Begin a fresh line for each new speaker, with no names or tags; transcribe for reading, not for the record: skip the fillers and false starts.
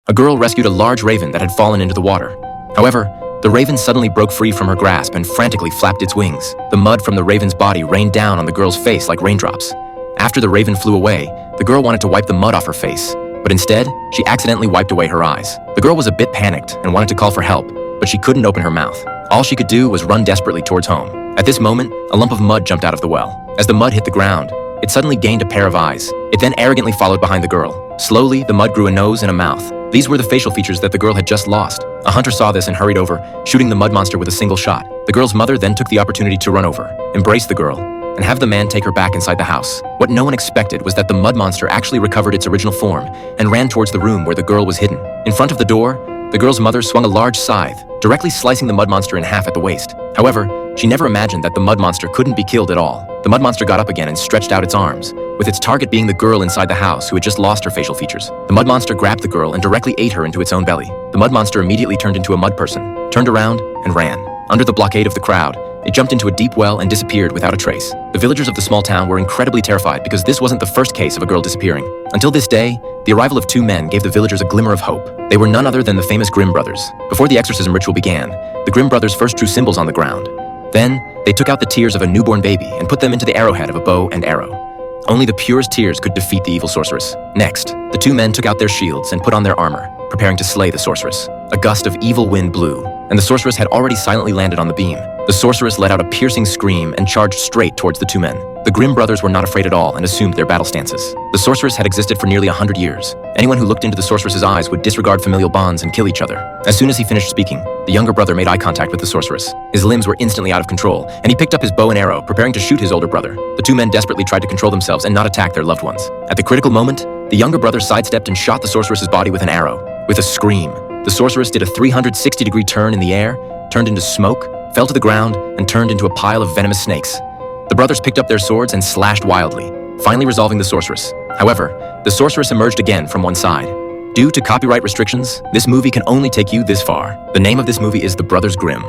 A girl rescued a large raven that had fallen into the water. However, the raven suddenly broke free from her grasp and frantically flapped its wings. The mud from the raven's body rained down on the girl's face like raindrops. After the raven flew away, the girl wanted to wipe the mud off her face, but instead, she accidentally wiped away her eyes. The girl was a bit panicked and wanted to call for help, but she couldn't open her mouth. All she could do was run desperately towards home. At this moment, a lump of mud jumped out of the well. As the mud hit the ground, it suddenly gained a pair of eyes. It then arrogantly followed behind the girl. Slowly, the mud grew a nose and a mouth. These were the facial features that the girl had just lost. A hunter saw this and hurried over, shooting the mud monster with a single shot. The girl's mother then took the opportunity to run over, embrace the girl, and have the man take her back inside the house. What no one expected was that the mud monster actually recovered its original form and ran towards the room where the girl was hidden. In front of the door, the girl's mother swung a large scythe, directly slicing the mud monster in half at the waist. However, she never imagined that the mud monster couldn't be killed at all. The mud monster got up again and stretched out its arms, with its target being the girl inside the house who had just lost her facial features. The mud monster grabbed the girl and directly ate her into its own belly. The mud monster immediately turned into a mud person, turned around, and ran. Under the blockade of the crowd, it jumped into a deep well and disappeared without a trace. The villagers of the small town were incredibly terrified because this wasn't the first case of a girl disappearing. Until this day, the arrival of two men gave the villagers a glimmer of hope. They were none other than the famous Grimm brothers. Before the exorcism ritual began, the Grimm brothers first drew symbols on the ground. Then, they took out the tears of a newborn baby and put them into the arrowhead of a bow and arrow. Only the purest tears could defeat the evil sorceress. Next, the two men took out their shields and put on their armor, preparing to slay the sorceress. A gust of evil wind blew, and the sorceress had already silently landed on the beam. The sorceress let out a piercing scream and charged straight towards the two men. The Grimm brothers were not afraid at all and assumed their battle stances. The sorceress had existed for nearly 100 years. Anyone who looked into the sorceress's eyes would disregard familial bonds and kill each other. As soon as he finished speaking, the younger brother made eye contact with the sorceress. His limbs were instantly out of control, and he picked up his bow and arrow, preparing to shoot his older brother. The two men desperately tried to control themselves and not attack their loved ones. At the critical moment, the younger brother sidestepped and shot the sorceress's body with an arrow. With a scream, the sorceress did a 360-degree turn in the air, turned into smoke, fell to the ground, and turned into a pile of venomous snakes. The brothers picked up their swords and slashed wildly, finally resolving the sorceress. However, the sorceress emerged again from one side. Due to copyright restrictions, this movie can only take you this far. The name of this movie is The Brothers Grimm.